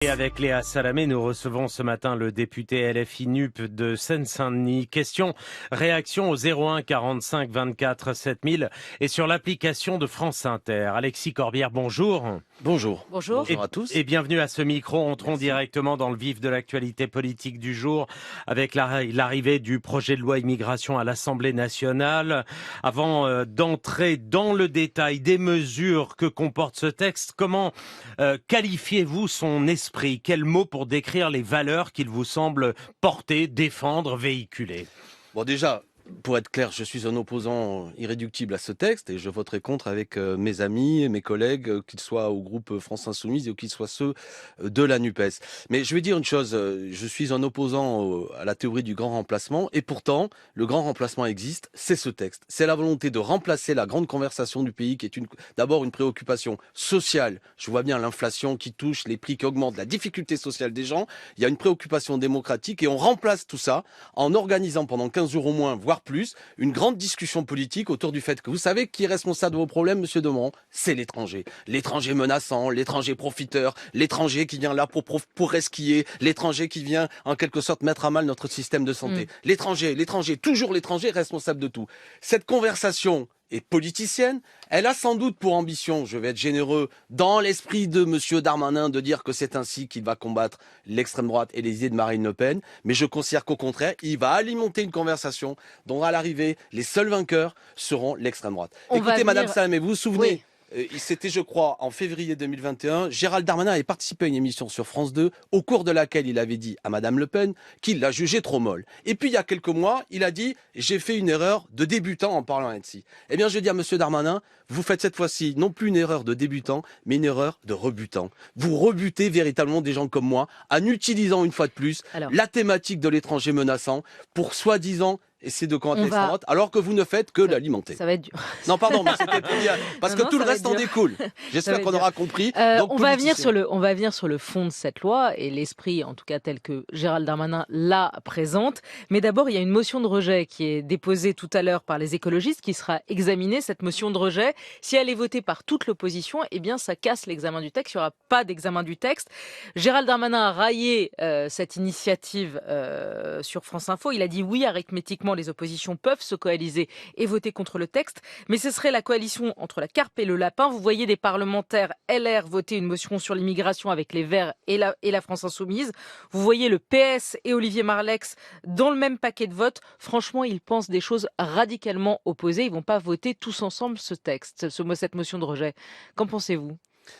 Et avec Léa Salamé, nous recevons ce matin le député LFI NUP de Seine-Saint-Denis. Question, réaction au 01 45 24 7000 et sur l'application de France Inter. Alexis Corbière, bonjour. Bonjour. Bonjour. Bonjour à tous. Et bienvenue à ce micro. Entrons Merci. directement dans le vif de l'actualité politique du jour avec l'arrivée du projet de loi immigration à l'Assemblée nationale. Avant d'entrer dans le détail des mesures que comporte ce texte, comment qualifiez-vous son esprit? Quel mot pour décrire les valeurs qu'il vous semble porter, défendre, véhiculer? Bon, déjà, pour être clair, je suis un opposant irréductible à ce texte et je voterai contre avec mes amis et mes collègues, qu'ils soient au groupe France Insoumise ou qu'ils soient ceux de la NUPES. Mais je vais dire une chose, je suis un opposant à la théorie du grand remplacement et pourtant, le grand remplacement existe, c'est ce texte. C'est la volonté de remplacer la grande conversation du pays qui est d'abord une préoccupation sociale. Je vois bien l'inflation qui touche, les prix qui augmentent, la difficulté sociale des gens. Il y a une préoccupation démocratique et on remplace tout ça en organisant pendant 15 jours au moins, voire plus, une grande discussion politique autour du fait que vous savez qui est responsable de vos problèmes, monsieur Demont, c'est l'étranger. L'étranger menaçant, l'étranger profiteur, l'étranger qui vient là pour resquiller, l'étranger qui vient en quelque sorte mettre à mal notre système de santé. L'étranger, toujours l'étranger responsable de tout. Cette conversation est politicienne, elle a sans doute pour ambition, je vais être généreux, dans l'esprit de monsieur Darmanin, de dire que c'est ainsi qu'il va combattre l'extrême droite et les idées de Marine Le Pen, mais je considère qu'au contraire, il va alimenter une conversation dont à l'arrivée, les seuls vainqueurs seront l'extrême droite. Écoutez, Madame Salamé, vous vous souvenez, Oui. C'était, je crois, en février 2021, Gérald Darmanin avait participé à une émission sur France 2, au cours de laquelle il avait dit à Madame Le Pen qu'il l'a jugée trop molle. Et puis, il y a quelques mois, il a dit « J'ai fait une erreur de débutant en parlant ainsi ». Eh bien, je dis à Monsieur Darmanin, vous faites cette fois-ci non plus une erreur de débutant, mais une erreur de rebutant. Vous rebutez véritablement des gens comme moi en utilisant une fois de plus la thématique de l'étranger menaçant pour soi-disant essayer de combattre l'extrême droite, alors que vous ne faites que l'alimenter. Ça va être dur. Non, pardon, mais c'était pour dire, parce que tout le reste en découle. J'espère qu'on aura compris. Donc, on va venir sur le fond de cette loi et l'esprit, en tout cas tel que Gérald Darmanin la présente. Mais d'abord, il y a une motion de rejet qui est déposée tout à l'heure par les écologistes, qui sera examinée. Cette motion de rejet, si elle est votée par toute l'opposition, eh bien, ça casse l'examen du texte. Il n'y aura pas d'examen du texte. Gérald Darmanin a raillé cette initiative sur France Info. Il a dit oui, arithmétiquement, les oppositions peuvent se coaliser et voter contre le texte, mais ce serait la coalition entre la carpe et le lapin. Vous voyez des parlementaires LR voter une motion sur l'immigration avec les Verts et la France Insoumise. Vous voyez le PS et Olivier Marleix dans le même paquet de votes. Franchement, ils pensent des choses radicalement opposées. Ils vont pas voter tous ensemble ce texte, cette motion de rejet. Qu'en pensez-vous ?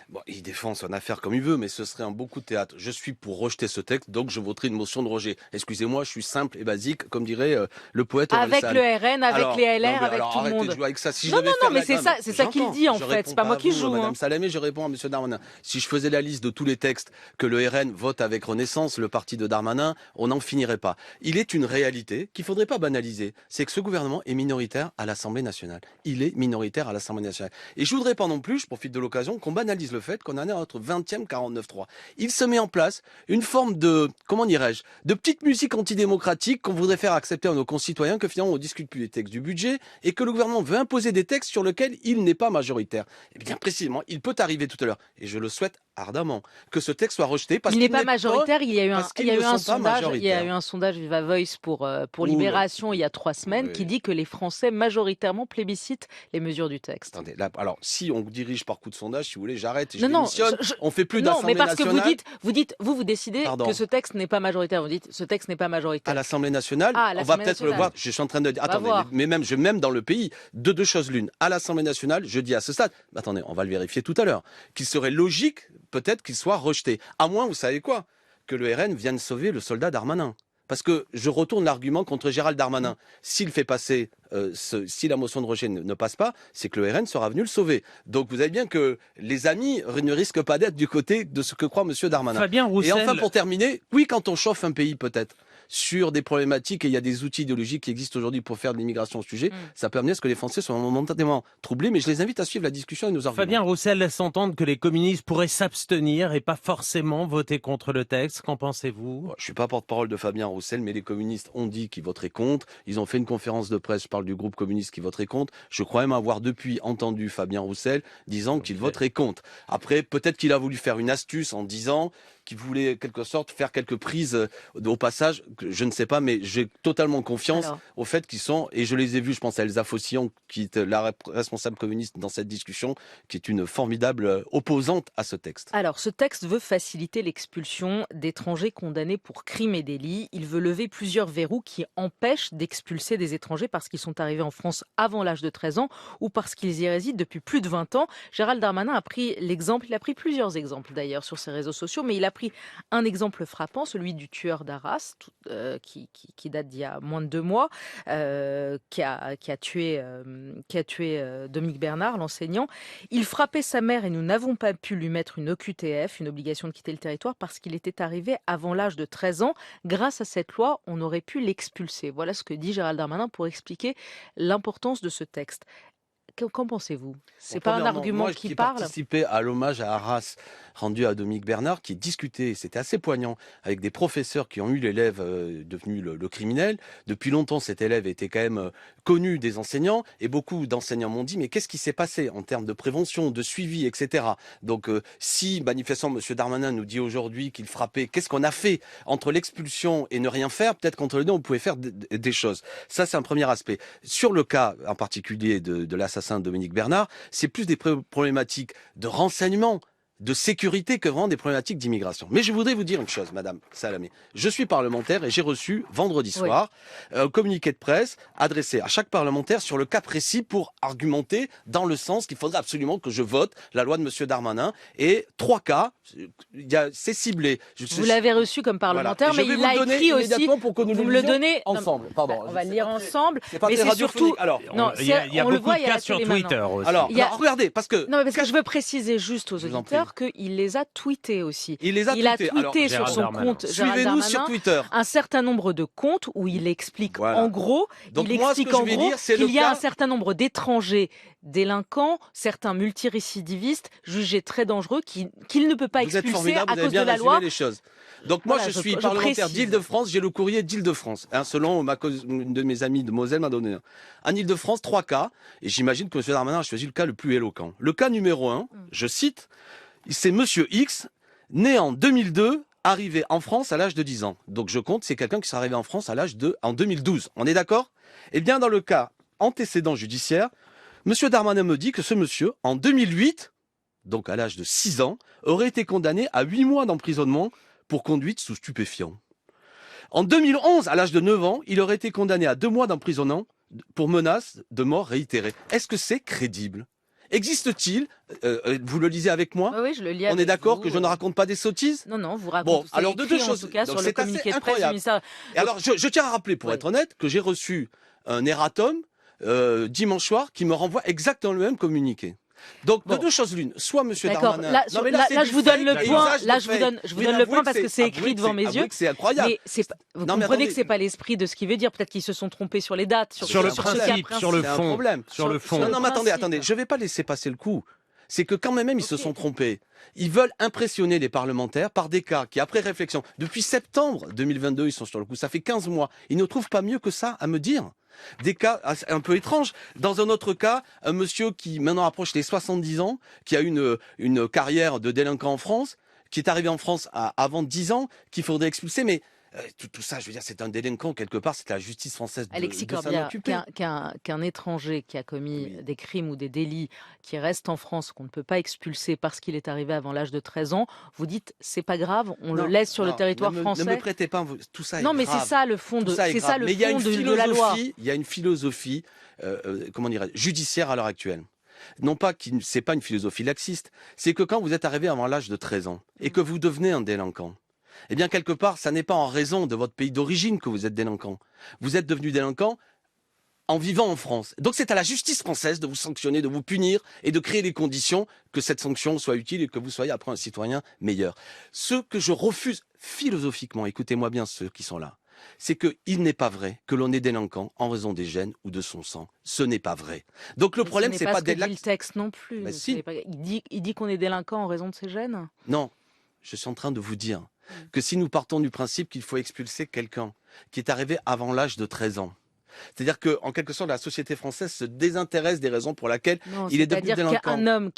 Bon, il défend son affaire comme il veut, mais ce serait un beau coup de théâtre. Je suis pour rejeter ce texte, donc je voterai une motion de rejet. Excusez-moi, je suis simple et basique, comme dirait le poète Avec Orelsan. le RN, avec les LR, avec tout le arrêtez monde. de jouer avec ça. Si non, mais c'est ça qu'il dit en fait. C'est pas moi qui joue. Madame Salamé, je réponds à Monsieur Darmanin. Si je faisais la liste de tous les textes que le RN vote avec Renaissance, le parti de Darmanin, on n'en finirait pas. Il est une réalité qu'il faudrait pas banaliser. C'est que ce gouvernement est minoritaire à l'Assemblée nationale. Il est minoritaire à l'Assemblée nationale. Et je voudrais pas non plus, je profite de l'occasion, qu'on banalise le fait qu'on en est à notre 20e 49.3. Il se met en place une forme de, comment dirais-je, de petite musique antidémocratique qu'on voudrait faire accepter à nos concitoyens, que finalement on discute plus des textes du budget et que le gouvernement veut imposer des textes sur lesquels il n'est pas majoritaire. Et bien précisément, il peut arriver tout à l'heure, et je le souhaite ardemment, que ce texte soit rejeté parce qu'il n'est pas majoritaire. Il y a eu un sondage Viva Voice pour Libération il y a 3 semaines qui dit que les Français majoritairement plébiscitent les mesures du texte. Attendez, là, alors si on dirige par coup de sondage, si vous voulez, j'arrête et je démissionne. On fait plus d'Assemblée nationale. Non, mais parce que vous décidez que ce texte n'est pas majoritaire. Vous dites ce texte n'est pas majoritaire. À l'Assemblée nationale, on va peut-être le voir. Je suis en train de dire. Attendez, mais même dans le pays, deux choses l'une. À l'Assemblée nationale, je dis à ce stade. Attendez, on va le vérifier tout à l'heure. Qu'il serait logique, peut-être, qu'il soit rejeté. À moins, vous savez quoi, que le RN vienne sauver le soldat Darmanin. Parce que je retourne l'argument contre Gérald Darmanin. S'il fait passer, si la motion de rejet ne passe pas, c'est que le RN sera venu le sauver. Donc vous savez bien que les amis ne risquent pas d'être du côté de ce que croit Monsieur Darmanin. Fabien Roussel. Et enfin, pour terminer, oui, quand on chauffe un pays, peut-être, sur des problématiques, et il y a des outils idéologiques qui existent aujourd'hui pour faire de l'immigration au sujet, ça peut amener à ce que les Français soient momentanément troublés, mais je les invite à suivre la discussion et nos arguments. Fabien Roussel laisse entendre que les communistes pourraient s'abstenir et pas forcément voter contre le texte. Qu'en pensez-vous ? Je suis pas porte-parole de Fabien Roussel, mais les communistes ont dit qu'ils voteraient contre. Ils ont fait une conférence de presse, je parle du groupe communiste qui voterait contre. Je crois même avoir depuis entendu Fabien Roussel disant qu'il voterait contre. Après, peut-être qu'il a voulu faire une astuce en disant qui voulait, quelque sorte, faire quelques prises au passage. Je ne sais pas, mais j'ai totalement confiance au fait qu'ils sont, et je les ai vus, je pense à Elsa Fossillon, qui est la responsable communiste dans cette discussion, qui est une formidable opposante à ce texte. Alors, ce texte veut faciliter l'expulsion d'étrangers condamnés pour crimes et délits. Il veut lever plusieurs verrous qui empêchent d'expulser des étrangers parce qu'ils sont arrivés en France avant l'âge de 13 ans ou parce qu'ils y résident depuis plus de 20 ans. Gérald Darmanin a pris l'exemple, il a pris plusieurs exemples d'ailleurs sur ses réseaux sociaux, mais il a pris un exemple frappant, celui du tueur d'Arras, qui date d'il y a moins de 2 mois, qui a tué Dominique Bernard, l'enseignant. Il frappait sa mère et nous n'avons pas pu lui mettre une OQTF, une obligation de quitter le territoire, parce qu'il était arrivé avant l'âge de 13 ans. Grâce à cette loi, on aurait pu l'expulser. Voilà ce que dit Gérald Darmanin pour expliquer l'importance de ce texte. Qu'en pensez-vous? C'est pas un argument qui parle? J'ai participé à l'hommage à Arras rendu à Dominique Bernard, qui discutait, c'était assez poignant, avec des professeurs qui ont eu l'élève devenu le criminel. Depuis longtemps, cet élève était quand même connu des enseignants, et beaucoup d'enseignants m'ont dit, mais qu'est-ce qui s'est passé en termes de prévention, de suivi, etc. Donc, si manifestement M. Darmanin nous dit aujourd'hui qu'il frappait, qu'est-ce qu'on a fait entre l'expulsion et ne rien faire? Peut-être qu'entre les deux, on pouvait faire des choses. Ça, c'est un premier aspect. Sur le cas en particulier de l'assassin de Dominique Bernard, c'est plus des problématiques de renseignement, de sécurité que vraiment des problématiques d'immigration. Mais je voudrais vous dire une chose, Madame Salamé. Je suis parlementaire et j'ai reçu vendredi soir un communiqué de presse adressé à chaque parlementaire sur le cas précis pour argumenter dans le sens qu'il faudrait absolument que je vote la loi de Monsieur Darmanin. Et 3 cas, c'est ciblé. Vous l'avez reçu comme parlementaire, mais il l'a écrit aussi. Pour que nous vous me le donnez ensemble. Pardon. On va le lire ensemble. C'est pas mais c'est surtout. Alors, non, il y a beaucoup de cas sur Twitter aussi. Alors, regardez, parce que. Non, mais parce que je veux préciser juste aux auditeurs qu'il les a tweetés aussi. Il a tweeté sur son compte Suivez-nous sur Twitter. Un certain nombre de comptes où il explique en gros, qu'il y a un certain nombre d'étrangers délinquants, certains multirécidivistes jugés très dangereux qu'il ne peut pas expulser à cause de la loi. Les choses. Donc moi, je suis parlementaire d'Île-de-France, j'ai le courrier d'Île-de-France. Selon une de mes amies de Moselle m'a donné un. En Île-de-France, 3 cas, et j'imagine que M. Darmanin a choisi le cas le plus éloquent. Le cas numéro 1, je cite, c'est Monsieur X, né en 2002, arrivé en France à l'âge de 10 ans. Donc je compte, c'est quelqu'un qui s'est arrivé en France en 2012. On est d'accord? Eh bien, dans le cas antécédent judiciaire, Monsieur Darmanin me dit que ce monsieur, en 2008, donc à l'âge de 6 ans, aurait été condamné à 8 mois d'emprisonnement pour conduite sous stupéfiants. En 2011, à l'âge de 9 ans, il aurait été condamné à 2 mois d'emprisonnement pour menace de mort réitérée. Est-ce que c'est crédible? Existe-t-il, vous le lisez avec moi? Oui, je le lis. On est d'accord que je ne raconte pas des sottises? Non, vous racontez. Bon, alors de deux choses. En tout cas, donc sur le communiqué de presse du ministère. Et alors, je tiens à rappeler, pour être honnête, que j'ai reçu un erratum dimanche soir qui me renvoie exactement le même communiqué. Donc, de 2 choses l'une. Soit M. Darmanin... Là, je vous donne le point. Là, je vous donne le point parce que c'est écrit devant mes yeux. C'est incroyable. Mais vous comprenez que c'est pas l'esprit de ce qu'il veut dire. Peut-être qu'ils se sont trompés sur les dates, sur le principe, sur le fond. Sur le fond. Non, mais attendez. Je vais pas laisser passer le coup. C'est que quand même, ils se sont trompés. Ils veulent impressionner les parlementaires par des cas qui, après réflexion, depuis septembre 2022, ils sont sur le coup. Ça fait 15 mois. Ils ne trouvent pas mieux que ça à me dire. Des cas un peu étranges. Dans un autre cas, un monsieur qui maintenant approche les 70 ans, qui a une carrière de délinquant en France, qui est arrivé en France avant 10 ans, qu'il faudrait expulser, mais tout ça, je veux dire, c'est un délinquant quelque part, c'est la justice française Alexis de s'en Corbière, occuper. qu'un étranger qui a commis des crimes ou des délits, qui reste en France, qu'on ne peut pas expulser parce qu'il est arrivé avant l'âge de 13 ans, vous dites c'est pas grave, le laisse sur le territoire français. Ne me prêtez pas, tout ça est grave. Non, mais grave. c'est ça le fond de la loi. Il y a une philosophie, judiciaire à l'heure actuelle. Non pas c'est pas une philosophie laxiste, c'est que quand vous êtes arrivé avant l'âge de 13 ans et que vous devenez un délinquant, eh bien, quelque part, ça n'est pas en raison de votre pays d'origine que vous êtes délinquant. Vous êtes devenu délinquant en vivant en France. Donc, c'est à la justice française de vous sanctionner, de vous punir et de créer les conditions que cette sanction soit utile et que vous soyez après un citoyen meilleur. Ce que je refuse philosophiquement, écoutez-moi bien ceux qui sont là, c'est qu'il n'est pas vrai que l'on est délinquant en raison des gènes ou de son sang. Ce n'est pas vrai. Donc, le problème, c'est pas d'être... le texte non plus. Si. Il dit qu'on est délinquant en raison de ses gènes? Non, je suis en train de vous dire que si nous partons du principe qu'il faut expulser quelqu'un qui est arrivé avant l'âge de 13 ans, C'est-à-dire que, en quelque sorte, la société française se désintéresse des raisons pour lesquelles Non, il est devenu c'est-à-dire délinquant. qu'un homme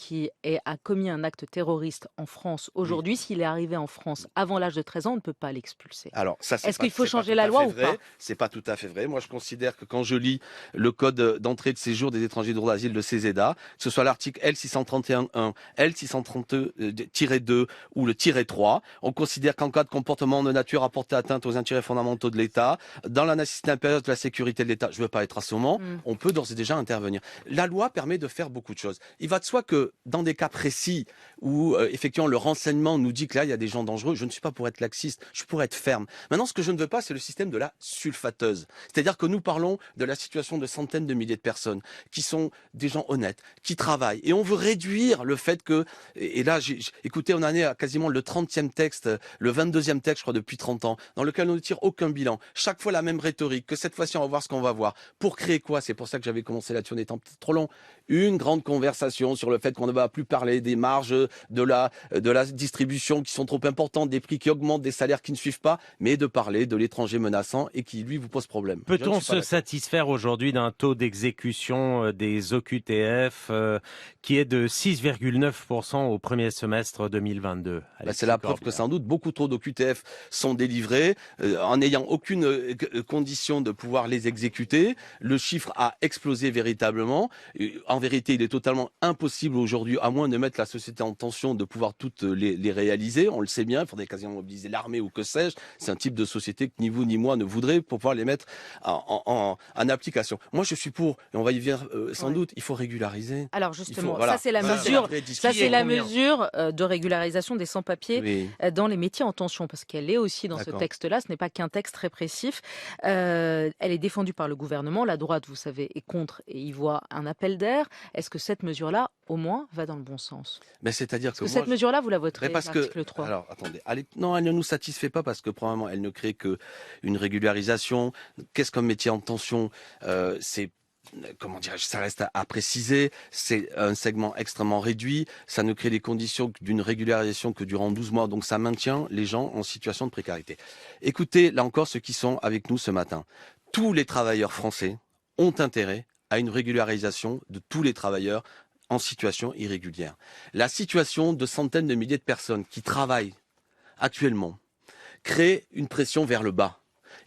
a commis un acte terroriste en France Oui. aujourd'hui, s'il est arrivé en France avant l'âge de 13 ans, on ne peut pas l'expulser. Alors ça, Est-ce qu'il faut c'est pas changer tout la à loi fait ou vrai. pas? C'est pas tout à fait vrai. Moi, je considère que quand je lis le code d'entrée et de séjour des étrangers de droit d'asile de CESEDA, que ce soit l'article L631-1, L630-2 ou le -3, on considère qu'en cas de comportement de nature à porter atteinte aux intérêts fondamentaux de l'État, dans la nécessité impérieuse de la sécurité de l'État, je ne veux pas être assommant, on peut d'ores et déjà intervenir. La loi permet de faire beaucoup de choses. Il va de soi que dans des cas précis où effectivement le renseignement nous dit que là il y a des gens dangereux, je ne suis pas pour être laxiste, je suis pour être ferme. Maintenant, ce que je ne veux pas, c'est le système de la sulfateuse. C'est-à-dire que nous parlons de la situation de centaines de milliers de personnes qui sont des gens honnêtes, qui travaillent, et on veut réduire le fait que, et là, écoutez, on en est à quasiment le 30e texte, le 22e texte, je crois, depuis 30 ans, dans lequel on ne tire aucun bilan. Chaque fois la même rhétorique, que cette fois-ci on va voir ce qu'on va voir. Pour créer quoi? C'est pour ça que j'avais commencé là-dessus en étant peut-être trop long. Une grande conversation sur le fait qu'on ne va plus parler des marges de la distribution qui sont trop importantes, des prix qui augmentent, des salaires qui ne suivent pas, mais de parler de l'étranger menaçant et qui, lui, vous pose problème. Peut-on se satisfaire aujourd'hui d'un taux d'exécution des OQTF qui est de 6,9% au premier semestre 2022? C'est la preuve que sans doute beaucoup trop d'OQTF sont délivrés en n'ayant aucune condition de pouvoir les exécuter. Le chiffre a explosé véritablement. En vérité, il est totalement impossible aujourd'hui, à moins de mettre la société en tension, de pouvoir toutes les réaliser. On le sait bien, il faudrait quasiment mobiliser l'armée ou que sais-je. C'est un type de société que ni vous ni moi ne voudrait pour pouvoir les mettre en application. Moi, je suis pour, et on va y venir sans doute, il faut régulariser. Alors justement, voilà. ça c'est la mesure de régularisation des sans-papiers dans les métiers en tension, parce qu'elle est aussi dans ce texte-là, ce n'est pas qu'un texte répressif. Elle est défendue par le gouvernement, la droite, vous savez, est contre et y voit un appel d'air. Est-ce que cette mesure-là, au moins, va dans le bon sens? C'est-à-dire que cette mesure-là, vous la voterez, l'article 3. Alors, attendez. Non, elle ne nous satisfait pas parce que, probablement, elle ne crée qu'une régularisation. Qu'est-ce qu'un métier en tension? C'est comment dirais-je, ça reste à préciser, c'est un segment extrêmement réduit, ça ne crée les conditions d'une régularisation que durant 12 mois, donc ça maintient les gens en situation de précarité. Écoutez, là encore, ceux qui sont avec nous ce matin, tous les travailleurs français ont intérêt à une régularisation de tous les travailleurs en situation irrégulière. La situation de centaines de milliers de personnes qui travaillent actuellement crée une pression vers le bas.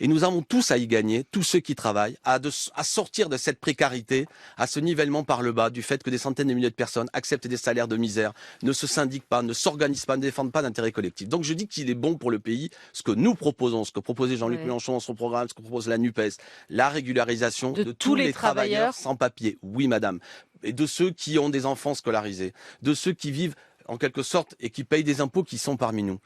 Et nous avons tous à y gagner, tous ceux qui travaillent, à sortir de cette précarité, à ce nivellement par le bas, du fait que des centaines de milliers de personnes acceptent des salaires de misère, ne se syndiquent pas, ne s'organisent pas, ne défendent pas d'intérêts collectifs. Donc je dis qu'il est bon pour le pays, ce que nous proposons, ce que proposait Jean-Luc Mélenchon dans son programme, ce que propose la NUPES, la régularisation de tous les travailleurs sans papier. Oui, madame. Et de ceux qui ont des enfants scolarisés, de ceux qui vivent en quelque sorte, et qui payent des impôts qui sont parmi nous.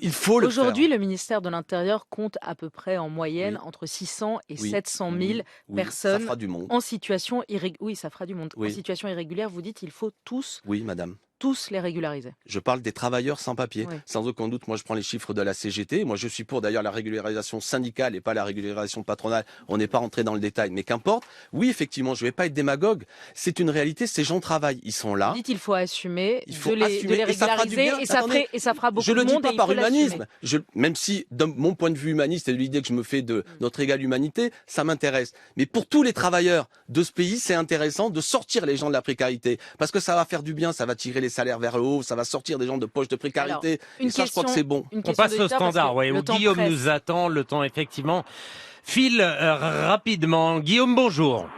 Il faut le faire. Aujourd'hui, le ministère de l'Intérieur compte à peu près en moyenne entre 600 et 700 000 personnes ça fera du monde. En situation irrégulière. Oui, ça fera du monde. En situation irrégulière, vous dites il faut tous. Oui, madame. Tous les régulariser. Je parle des travailleurs sans papier. Sans aucun doute, moi je prends les chiffres de la CGT. Moi je suis pour d'ailleurs la régularisation syndicale et pas la régularisation patronale. On n'est pas rentré dans le détail, mais qu'importe. Oui, effectivement, je ne vais pas être démagogue. C'est une réalité, ces gens travaillent, ils sont là. Vous dites il faut assumer, de les régulariser et ça fera beaucoup de monde. Je le dis pas par humanisme. Même si, de mon point de vue humaniste et de l'idée que je me fais de notre égale humanité, ça m'intéresse. Mais pour tous les travailleurs de ce pays, c'est intéressant de sortir les gens de la précarité. Parce que ça va faire du bien, ça va tirer les salaires vers le haut, ça va sortir des gens de poche de précarité. Et ça, je crois que c'est bon. On passe au standard, où Guillaume nous attend. Le temps, effectivement, file rapidement. Guillaume, bonjour.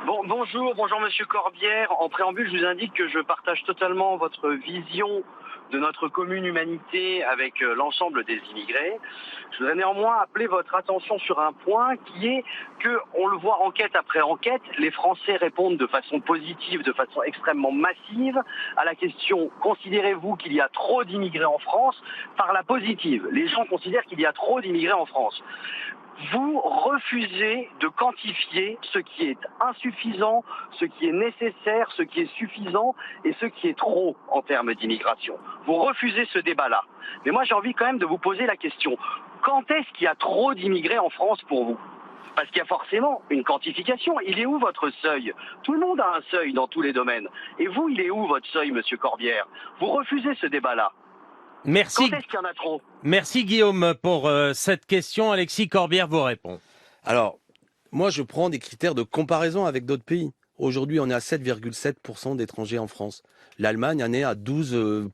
Bonjour Monsieur Corbière. En préambule, je vous indique que je partage totalement votre vision de notre commune humanité avec l'ensemble des immigrés. Je voudrais néanmoins appeler votre attention sur un point qui est que, on le voit enquête après enquête, les Français répondent de façon positive, de façon extrêmement massive à la question « Considérez-vous qu'il y a trop d'immigrés en France ?» par la positive. Les gens considèrent qu'il y a trop d'immigrés en France. Vous refusez de quantifier ce qui est insuffisant, ce qui est nécessaire, ce qui est suffisant et ce qui est trop en termes d'immigration. Vous refusez ce débat-là. Mais moi, j'ai envie quand même de vous poser la question. Quand est-ce qu'il y a trop d'immigrés en France pour vous ? Parce qu'il y a forcément une quantification. Il est où votre seuil ? Tout le monde a un seuil dans tous les domaines. Et vous, il est où votre seuil, Monsieur Corbière ? Vous refusez ce débat-là. Merci. Quand est-ce qu'il y en a trop ? Merci Guillaume pour cette question. Alexis Corbière vous répond. Alors, Moi, je prends des critères de comparaison avec d'autres pays. Aujourd'hui, on est à 7,7% d'étrangers en France. L'Allemagne en est à 12%.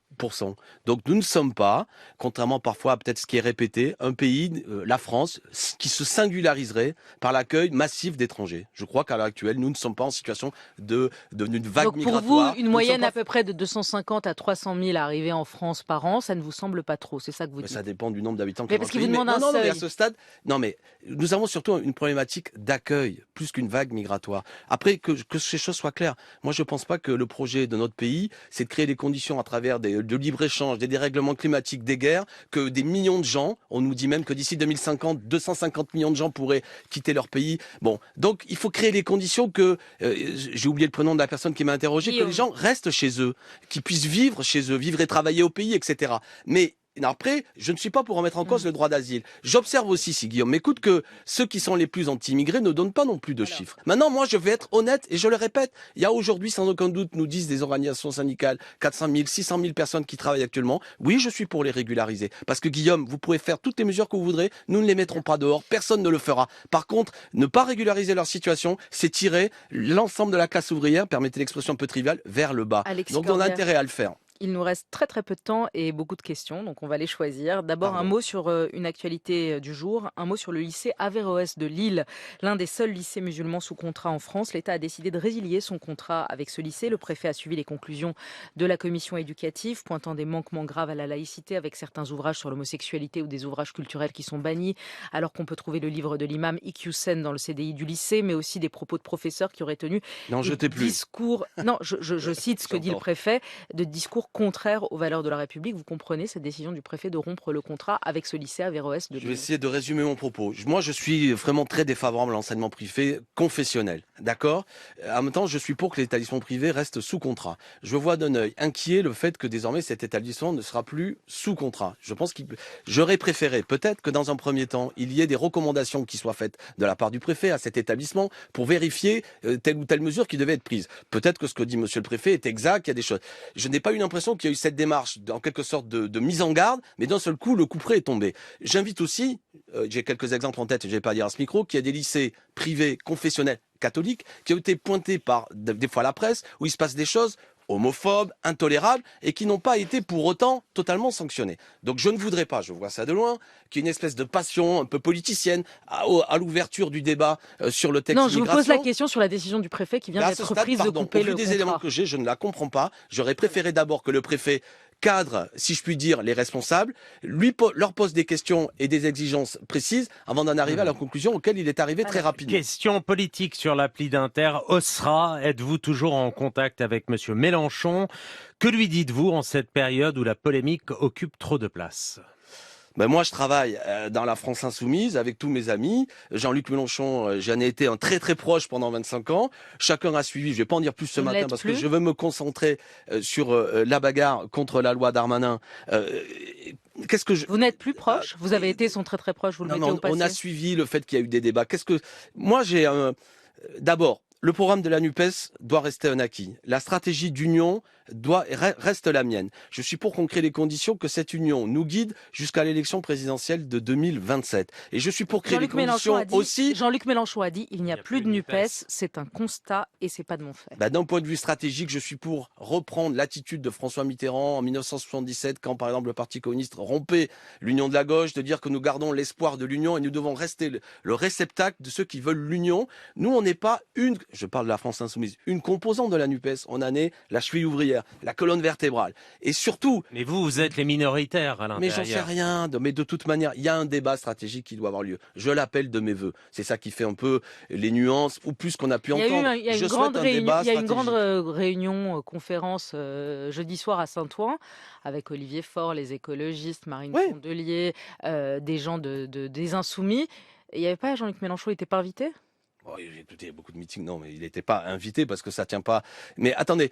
Donc nous ne sommes pas, contrairement parfois à peut-être ce qui est répété, un pays, la France, qui se singulariserait par l'accueil massif d'étrangers. Je crois qu'à l'heure actuelle, nous ne sommes pas en situation d'une vague Donc pour migratoire. vous, une moyenne à peu près de 250 à 300 000 arrivées en France par an, ça ne vous semble pas trop, c'est ça que vous Mais dites? ça dépend du nombre d'habitants. Mais parce qu'il vous demande un non, mais à seuil. ce stade, non, mais nous avons surtout une problématique d'accueil plus qu'une vague migratoire. Après, que ces choses soient claires. Moi, je ne pense pas que le projet de notre pays, c'est de créer des conditions à travers de libre-échange, des dérèglements climatiques, des guerres, que des millions de gens, on nous dit même que d'ici 2050, 250 millions de gens pourraient quitter leur pays. Bon, donc il faut créer les conditions que, j'ai oublié le prénom de la personne qui m'a interrogé, que les gens restent chez eux, qu'ils puissent vivre chez eux, vivre et travailler au pays, etc. Mais après, je ne suis pas pour remettre en cause le droit d'asile. J'observe aussi, si Guillaume m'écoute, que ceux qui sont les plus anti-immigrés ne donnent pas non plus de chiffres. Maintenant, moi, je vais être honnête et je le répète. Il y a aujourd'hui, sans aucun doute, nous disent des organisations syndicales, 400 000, 600 000 personnes qui travaillent actuellement. Oui, je suis pour les régulariser. Parce que Guillaume, vous pouvez faire toutes les mesures que vous voudrez. Nous ne les mettrons pas dehors. Personne ne le fera. Par contre, ne pas régulariser leur situation, c'est tirer l'ensemble de la classe ouvrière, permettez l'expression un peu triviale, vers le bas. Alexis Donc, on a Corbière. intérêt à le faire. Il nous reste très très peu de temps et beaucoup de questions, donc on va les choisir. D'abord un mot sur une actualité du jour, un mot sur le lycée Averroès de Lille, l'un des seuls lycées musulmans sous contrat en France. L'État a décidé de résilier son contrat avec ce lycée. Le préfet a suivi les conclusions de la commission éducative, pointant des manquements graves à la laïcité avec certains ouvrages sur l'homosexualité ou des ouvrages culturels qui sont bannis, alors qu'on peut trouver le livre de l'imam Iqiyoussen dans le CDI du lycée, mais aussi des propos de professeurs qui auraient tenu des discours... Non, je cite ce que dit le préfet, de discours contraire aux valeurs de la République. Vous comprenez cette décision du préfet de rompre le contrat avec ce lycée Averroès de Lille? Je vais essayer de résumer mon propos. Moi, je suis vraiment très défavorable à l'enseignement privé confessionnel. D'accord? En même temps, je suis pour que l'établissement privé reste sous contrat. Je vois d'un œil inquiet le fait que désormais cet établissement ne sera plus sous contrat. Je pense j'aurais préféré peut-être que dans un premier temps, il y ait des recommandations qui soient faites de la part du préfet à cet établissement pour vérifier telle ou telle mesure qui devait être prise. Peut-être que ce que dit monsieur le préfet est exact, il y a des choses. Je n'ai pas eu l'impression qu'il y a eu cette démarche, en quelque sorte, de mise en garde, mais d'un seul coup, le couperet est tombé. J'invite aussi, j'ai quelques exemples en tête, je ne vais pas dire à ce micro, qu'il y a des lycées privés, confessionnels, catholiques, qui ont été pointés par, des fois, la presse, où il se passe des choses homophobes, intolérables, et qui n'ont pas été pour autant totalement sanctionnés. Donc je ne voudrais pas, je vois ça de loin, qu'il y ait une espèce de passion un peu politicienne à l'ouverture du débat sur le texte Non, je vous migration. pose la question sur la décision du préfet qui vient d'être prise de couper le contrat. Au vu des éléments que j'ai, je ne la comprends pas. J'aurais préféré d'abord que le préfet cadre, si je puis dire, les responsables, leur pose des questions et des exigences précises avant d'en arriver à la conclusion auquel il est arrivé très rapidement. Question politique sur l'appli d'Inter. Osra, êtes-vous toujours en contact avec Monsieur Mélenchon? Que lui dites-vous en cette période où la polémique occupe trop de place? Ben moi, je travaille dans la France Insoumise avec tous mes amis. Jean-Luc Mélenchon, j'en ai été un très très proche pendant 25 ans. Chacun a suivi, je vais pas en dire plus ce matin parce que je veux me concentrer sur la bagarre contre la loi Darmanin. Vous n'êtes plus proche? Vous avez été son très très proche, vous le mettez au passé? On a suivi le fait qu'il y a eu des débats. Moi, d'abord, le programme de la NUPES doit rester un acquis. La stratégie d'union reste la mienne. Je suis pour qu'on crée les conditions que cette union nous guide jusqu'à l'élection présidentielle de 2027. Et je suis pour créer les conditions aussi... Jean-Luc Mélenchon a dit il n'y a plus de NUPES, c'est un constat et c'est pas de mon fait. D'un point de vue stratégique, je suis pour reprendre l'attitude de François Mitterrand en 1977, quand par exemple le Parti communiste rompait l'union de la gauche, de dire que nous gardons l'espoir de l'union et nous devons rester le réceptacle de ceux qui veulent l'union. Nous, on n'est pas je parle de la France Insoumise, une composante de la NUPES. On en est la cheville ouvrière, la colonne vertébrale. Et surtout... Mais vous êtes les minoritaires à l'intérieur. Mais j'en sais rien. Mais de toute manière, il y a un débat stratégique qui doit avoir lieu. Je l'appelle de mes voeux. C'est ça qui fait un peu les nuances, ou plus qu'on a pu entendre. Il y a une grande réunion, conférence jeudi soir à Saint-Ouen, avec Olivier Faure, les écologistes, Marine Fondelier, des gens des Insoumis. Il n'y avait pas Jean-Luc Mélenchon, il n'était pas invité? Il y a beaucoup de meetings, non, mais il n'était pas invité parce que ça tient pas. Mais attendez,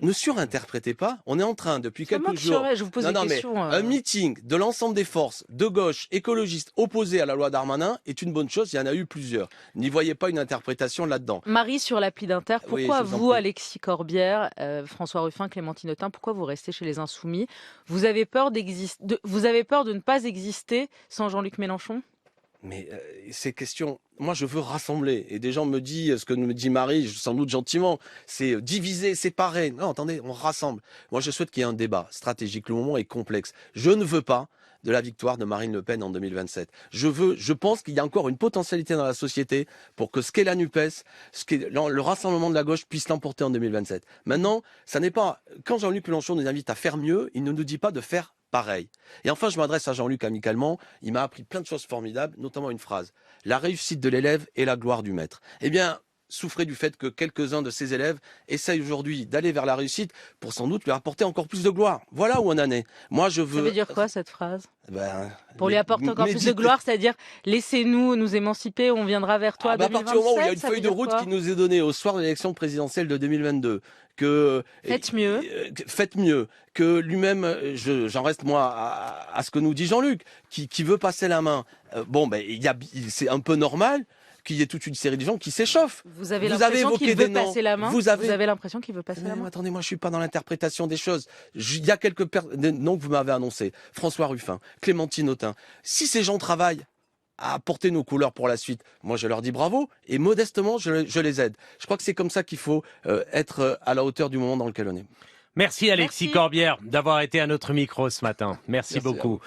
ne surinterprétez pas. On est en train, depuis quelques jours... Je vous pose des questions. Un meeting de l'ensemble des forces de gauche écologistes opposées à la loi Darmanin est une bonne chose. Il y en a eu plusieurs. N'y voyez pas une interprétation là-dedans. Marie, sur l'appli d'Inter, pourquoi vous, Alexis Corbière, François Ruffin, Clémentine Autain, pourquoi vous restez chez les Insoumis? Vous avez peur de ne pas exister sans Jean-Luc Mélenchon? Mais ces questions, moi je veux rassembler. Et des gens me disent, ce que me dit Marie, sans doute gentiment, c'est diviser, séparer. Non, attendez, on rassemble. Moi je souhaite qu'il y ait un débat stratégique. Le moment est complexe. Je ne veux pas de la victoire de Marine Le Pen en 2027. Je pense qu'il y a encore une potentialité dans la société pour que ce qu'est la NUPES, ce qu'est le rassemblement de la gauche puisse l'emporter en 2027. Maintenant, ça n'est pas, quand Jean-Luc Mélenchon nous invite à faire mieux, il ne nous dit pas de faire pareil. Et enfin, je m'adresse à Jean-Luc amicalement. Il m'a appris plein de choses formidables, notamment une phrase. La réussite de l'élève est la gloire du maître. Eh bien, souffrez du fait que quelques-uns de ces élèves essayent aujourd'hui d'aller vers la réussite pour sans doute lui apporter encore plus de gloire. Voilà où on en est. Moi, je veux... Ça veut dire quoi cette phrase? Pour lui mais- apporter encore plus de méditer. gloire, c'est-à-dire laissez-nous nous émanciper, on viendra vers toi Ah à bah, à 2027. partir du moment où il y a une ça veut feuille de dire route quoi? qui nous est donnée au soir de l'élection présidentielle de 2022, que Faites mieux. Faites mieux, que lui-même, j'en reste moi à ce que nous dit Jean-Luc, qui veut passer la main. C'est un peu normal qu'il y ait toute une série de gens qui s'échauffent. Vous avez Vous l'impression avez qu'il évoqué veut des noms. passer la main. Vous avez l'impression qu'il veut passer la main. Attendez, moi je suis pas dans l'interprétation des choses. Il y a quelques noms que vous m'avez annoncés. François Ruffin, Clémentine Autain. Si ces gens travaillent à porter nos couleurs pour la suite, moi je leur dis bravo et modestement je les aide. Je crois que c'est comme ça qu'il faut être à la hauteur du moment dans lequel on est. Merci Alexis Merci. Corbière d'avoir été à notre micro ce matin. Merci Merci à beaucoup. vous.